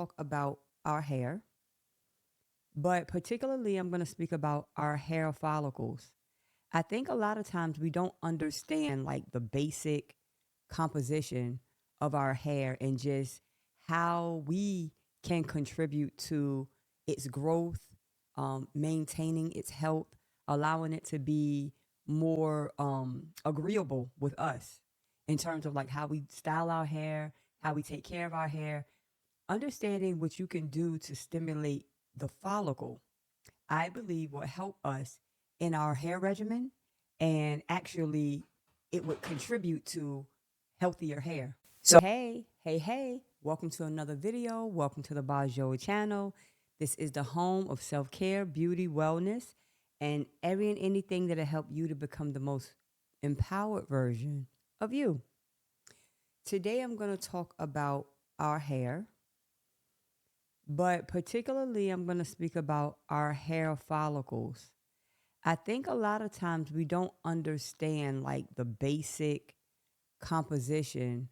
talk about our hair, but particularly I'm going to speak about our hair follicles. I think a lot of times we don't understand like the basic composition of our hair and just how we can contribute to its growth, maintaining its health, allowing it to be more agreeable with us in terms of like how we style our hair, how we take care of our hair, understanding what you can do to stimulate the follicle, I believe will help us in our hair regimen and actually it would contribute to healthier hair. So, hey, welcome to another video. Welcome to the Bajo channel. This is the home of self care, beauty, wellness, and every and anything that'll help you to become the most empowered version of you. Today, I'm going to talk about our hair, but particularly I'm going to speak about our hair follicles. I think a lot of times we don't understand like the basic composition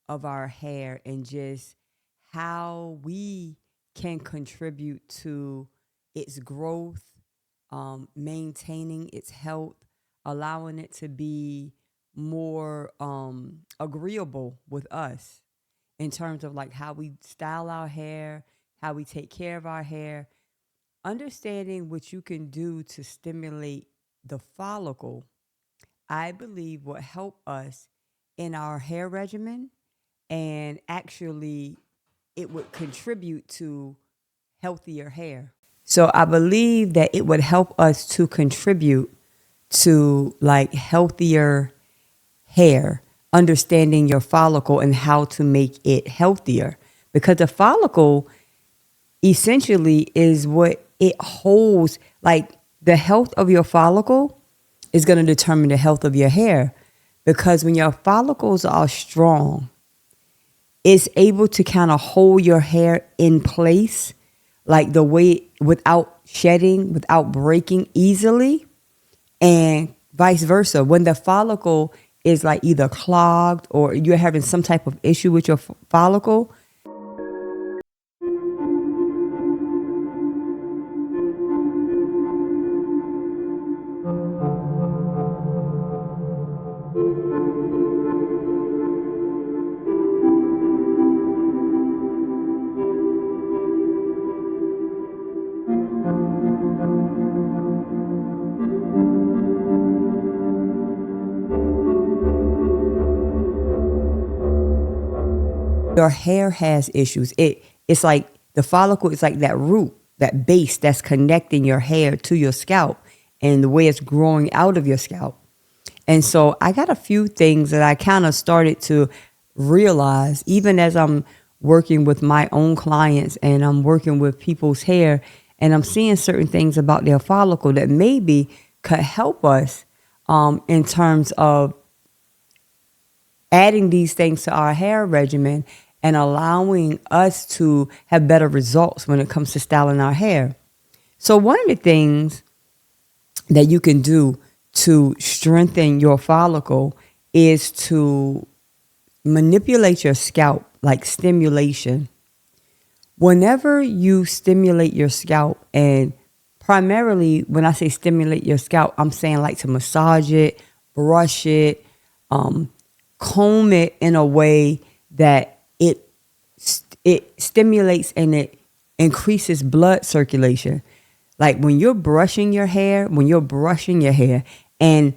of our hair and just how we can contribute to its growth, maintaining its health, allowing it to be more agreeable with us in terms of like how we style our hair, how we take care of our hair, understanding what you can do to stimulate the follicle, I believe will help us in our hair regimen and actually it would contribute to healthier hair. So I believe that it would help us to contribute to like healthier hair, understanding your follicle and how to make it healthier. Because the follicle essentially is what it holds, like the health of your follicle is going to determine the health of your hair. Because when your follicles are strong, it's able to kind of hold your hair in place, like the way without shedding, without breaking easily, and vice versa. When the follicle is like either clogged or you're having some type of issue with your follicle, your hair has issues. It's like the follicle is like that root, that base that's connecting your hair to your scalp and the way it's growing out of your scalp. And so I got a few things that I kind of started to realize even as I'm working with my own clients and I'm working with people's hair and I'm seeing certain things about their follicle that maybe could help us in terms of adding these things to our hair regimen and allowing us to have better results when it comes to styling our hair. So one of the things that you can do to strengthen your follicle is to manipulate your scalp, like stimulation. Whenever you stimulate your scalp, and primarily when I say stimulate your scalp, I'm saying like to massage it, brush it, comb it in a way that it stimulates and it increases blood circulation. Like when you're brushing your hair, and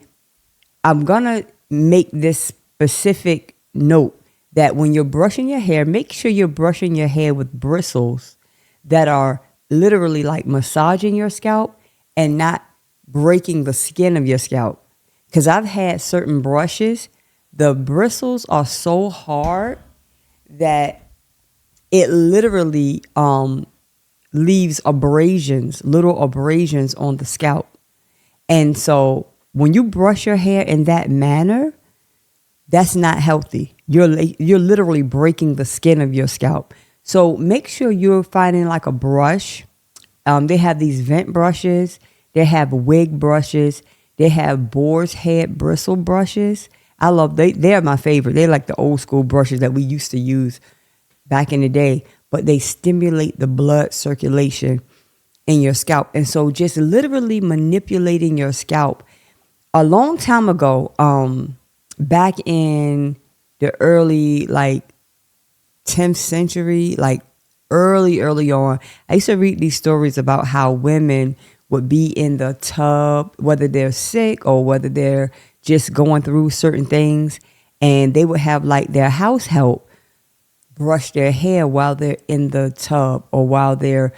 I'm going to make this specific note that when you're brushing your hair, make sure you're brushing your hair with bristles that are literally like massaging your scalp and not breaking the skin of your scalp. Because I've had certain brushes, the bristles are so hard that it literally leaves abrasions, little abrasions on the scalp. And so when you brush your hair in that manner, that's not healthy. You're literally breaking the skin of your scalp. So make sure you're finding like a brush. They have these vent brushes. They have wig brushes. They have boar's head bristle brushes. I love, they're my favorite. They're like the old school brushes that we used to use back in the day. but they stimulate the blood circulation in your scalp. And so just literally manipulating your scalp. A long time ago, back in the early 10th century, early on, I used to read these stories about how women would be in the tub, whether they're sick or whether they're just going through certain things, and they would have their house help brush their hair while they're in the tub or while they're,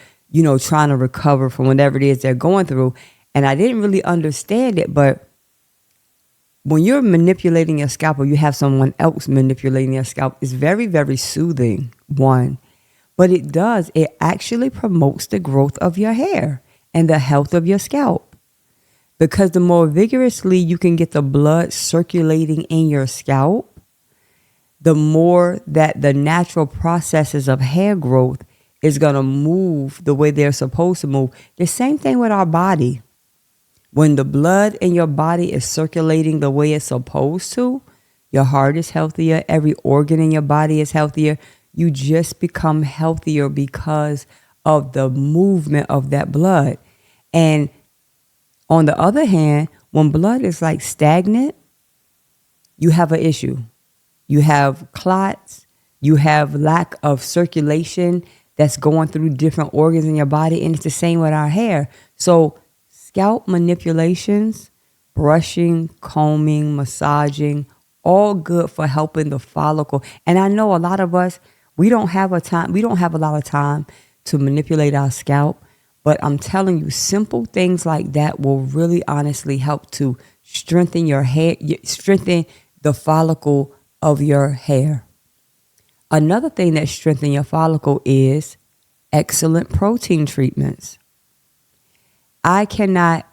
trying to recover from whatever it is they're going through. And I didn't really understand it, but when you're manipulating your scalp or you have someone else manipulating your scalp, it's very, very soothing, one. But it actually promotes the growth of your hair and the health of your scalp. Because the more vigorously you can get the blood circulating in your scalp, the more that the natural processes of hair growth is going to move the way they're supposed to move. The same thing with our body. When the blood in your body is circulating the way it's supposed to, your heart is healthier, every organ in your body is healthier. You just become healthier because of the movement of that blood. And on the other hand, when blood is stagnant, you have an issue. You have clots, you have lack of circulation that's going through different organs in your body, and it's the same with our hair. So scalp manipulations, brushing, combing, massaging, all good for helping the follicle. And I know a lot of us, we don't have a lot of time to manipulate our scalp, but I'm telling you, simple things like that will really honestly help to strengthen your hair, strengthen the follicle of your hair. Another thing that strengthens your follicle is excellent protein treatments. I cannot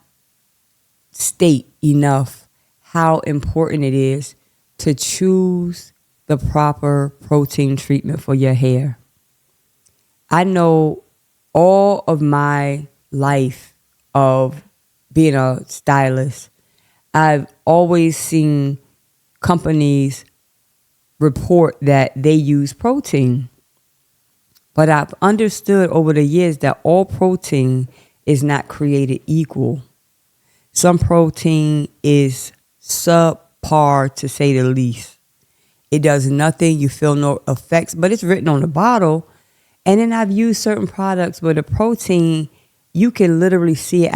state enough how important it is to choose the proper protein treatment for your hair. I know all of my life of being a stylist, I've always seen companies report that they use protein. But I've understood over the years that all protein is not created equal. Some protein is subpar, to say the least. It does nothing. You feel no effects, but it's written on the bottle. And then I've used certain products where the protein, you can literally see it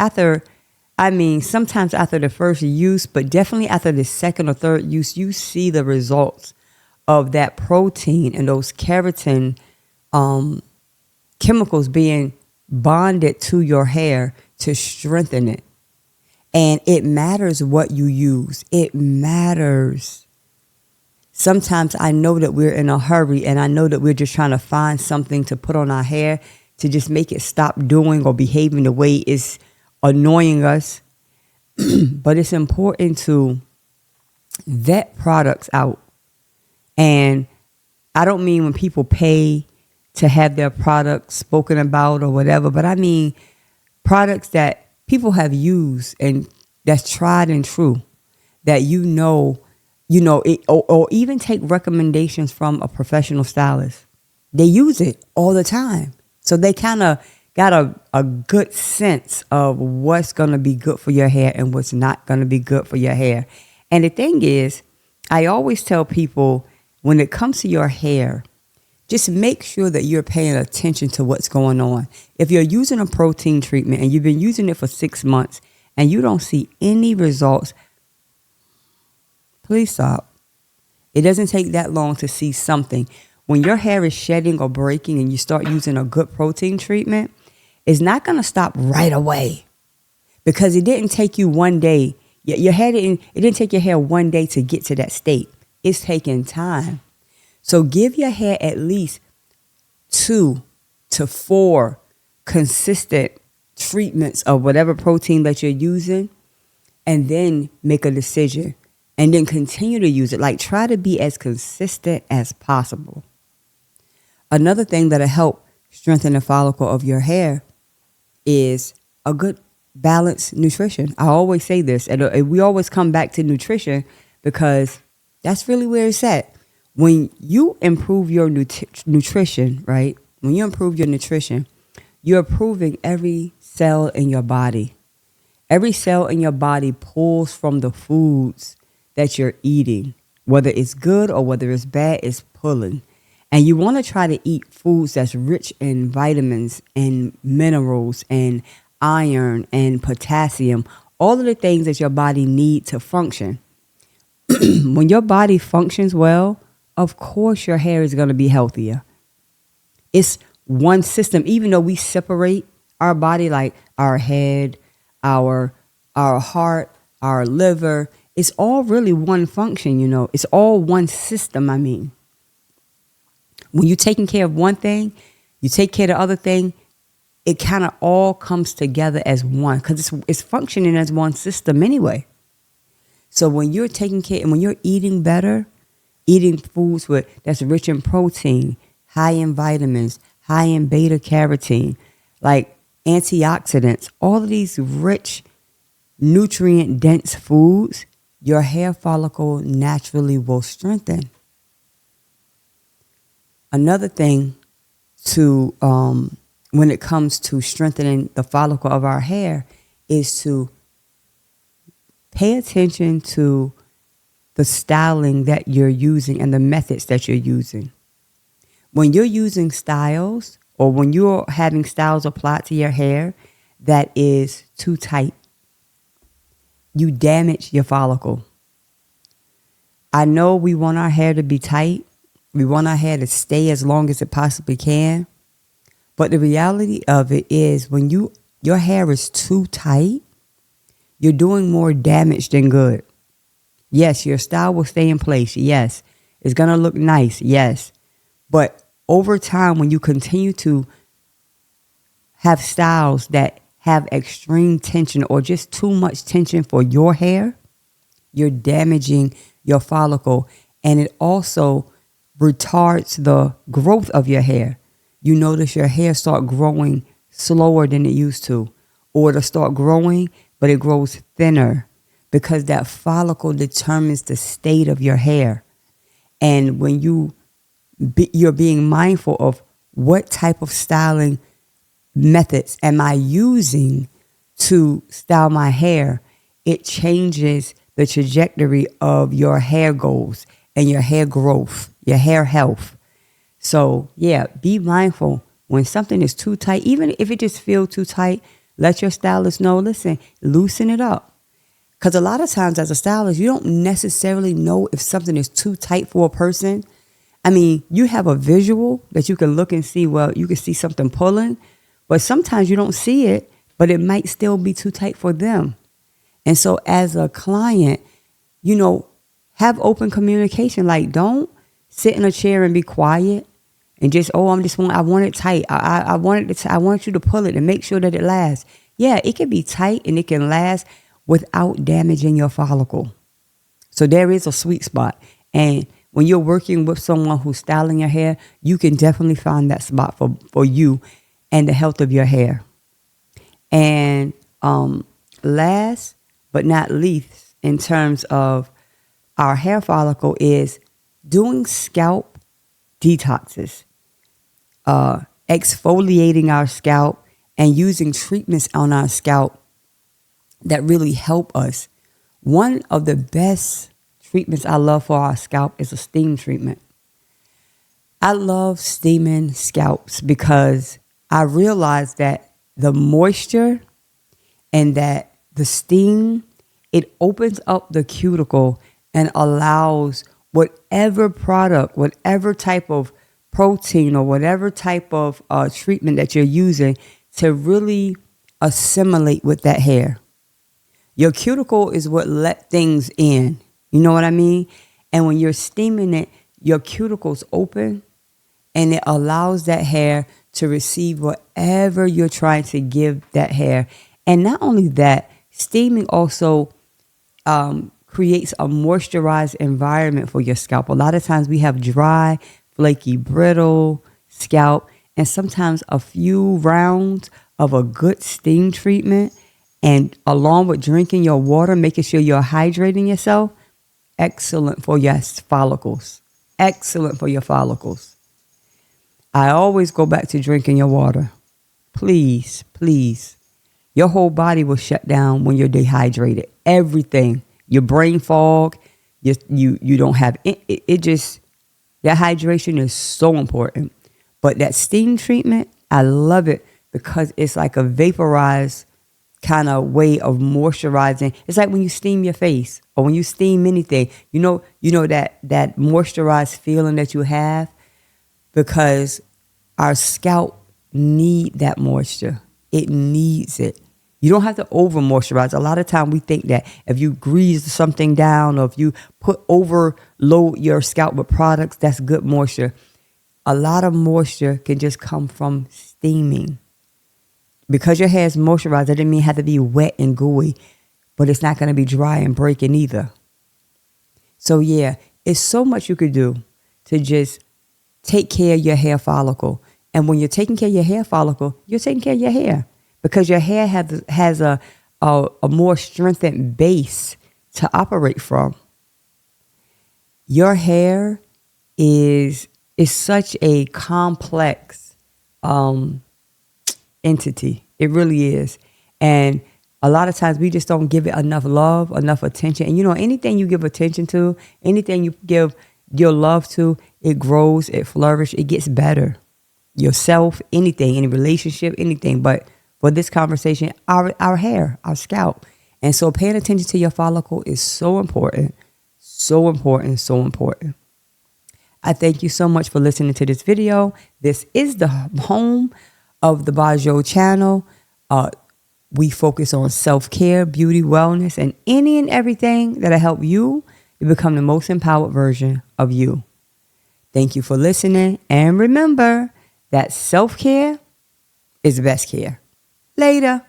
sometimes after the first use, but definitely after the second or third use, you see the results of that protein and those keratin chemicals being bonded to your hair to strengthen it. And it matters what you use. It matters. Sometimes I know that we're in a hurry and I know that we're just trying to find something to put on our hair to just make it stop doing or behaving the way it's annoying us. But it's important to vet products out. And I don't mean when people pay to have their products spoken about or whatever, but I mean products that people have used and that's tried and true, that or even take recommendations from a professional stylist. They use it all the time. So they kind of got a good sense of what's going to be good for your hair and what's not going to be good for your hair. And the thing is, I always tell people, when it comes to your hair, just make sure that you're paying attention to what's going on. If you're using a protein treatment and you've been using it for 6 months and you don't see any results, please stop. It doesn't take that long to see something. When your hair is shedding or breaking and you start using a good protein treatment, it's not going to stop right away because it didn't take you one day. It didn't take your hair one day to get to that state. It's taking time. So give your hair at least 2 to 4 consistent treatments of whatever protein that you're using, and then make a decision and then continue to use it. Try to be as consistent as possible. Another thing that'll help strengthen the follicle of your hair is a good balanced nutrition. I always say this, and we always come back to nutrition because that's really where it's at. When you improve your nutrition, right, when you improve your nutrition, you're improving every cell in your body. Every cell in your body pulls from the foods that you're eating. Whether it's good or whether it's bad, it's pulling. And you want to try to eat foods that's rich in vitamins and minerals and iron and potassium, all of the things that your body needs to function. When your body functions well, of course your hair is going to be healthier. It's one system, even though we separate our body, like our head, our heart, our liver, it's all really one function, It's all one system, I mean. When you're taking care of one thing, you take care of the other thing, it kind of all comes together as one because it's functioning as one system anyway. So when you're taking care and when you're eating better, eating foods that's rich in protein, high in vitamins, high in beta carotene, like antioxidants, all of these rich, nutrient-dense foods, your hair follicle naturally will strengthen. Another thing to when it comes to strengthening the follicle of our hair is to pay attention to the styling that you're using and the methods that you're using. When you're using styles or when you're having styles applied to your hair that is too tight, you damage your follicle. I know we want our hair to be tight. We want our hair to stay as long as it possibly can. But the reality of it is when your hair is too tight, you're doing more damage than good. Yes, your style will stay in place. Yes, it's going to look nice. Yes. But over time, when you continue to have styles that have extreme tension or just too much tension for your hair, you're damaging your follicle. And it also retards the growth of your hair. You notice your hair start growing slower than it used to, or it'll start growing, but it grows thinner because that follicle determines the state of your hair. And when you're being mindful of what type of styling methods am I using to style my hair, it changes the trajectory of your hair goals and your hair growth, your hair health. So yeah, be mindful when something is too tight, even if it just feels too tight, let your stylist know, listen, loosen it up. Because a lot of times as a stylist, you don't necessarily know if something is too tight for a person. I mean, you have a visual that you can look and see, well, you can see something pulling, but sometimes you don't see it, but it might still be too tight for them. And so as a client, have open communication. Like, don't sit in a chair and be quiet and just, I want it tight. I want you to pull it and make sure that it lasts. Yeah, it can be tight and it can last without damaging your follicle. So there is a sweet spot. And when you're working with someone who's styling your hair, you can definitely find that spot for you and the health of your hair. And last but not least, in terms of our hair follicle, is doing scalp detoxes, exfoliating our scalp and using treatments on our scalp that really help us. One of the best treatments I love for our scalp is a steam treatment. I love steaming scalps because I realize that the moisture and that the steam, it opens up the cuticle and allows whatever product, whatever type of protein or whatever type of treatment that you're using to really assimilate with that hair. Your cuticle is what let things in. You know what I mean? And when you're steaming it, your cuticle's open and it allows that hair to receive whatever you're trying to give that hair. And not only that, steaming also creates a moisturized environment for your scalp. A lot of times we have dry, flaky, brittle scalp, and sometimes a few rounds of a good steam treatment, and along with drinking your water, making sure you're hydrating yourself, excellent for your follicles. Excellent for your follicles. I always go back to drinking your water. Please, please. Your whole body will shut down when you're dehydrated. Everything. Your brain fog, you don't have it just that hydration is so important. But that steam treatment, I love it because it's like a vaporized kind of way of moisturizing. It's like when you steam your face or when you steam anything. You know that moisturized feeling that you have because our scalp need that moisture. It needs it. You don't have to over moisturize. A lot of time we think that if you grease something down or if you overload your scalp with products, that's good moisture. A lot of moisture can just come from steaming. Because your hair is moisturized, that doesn't mean it has to be wet and gooey, but it's not going to be dry and breaking either. So yeah, it's so much you could do to just take care of your hair follicle. And when you're taking care of your hair follicle, you're taking care of your hair because your hair has a more strengthened base to operate from. Your hair is such a complex entity. It really is. And a lot of times we just don't give it enough love, enough attention. And anything you give attention to, anything you give your love to, it grows, it flourishes, it gets better. Yourself, anything, any relationship, anything. But for this conversation, our hair, our scalp. And so paying attention to your follicle is so important, so important, so important. I thank you so much for listening to this video. This is the home of the Bajo channel. We focus on self-care, beauty, wellness, and any and everything that'll help you to become the most empowered version of you. Thank you for listening. And remember that self-care is the best care. Later.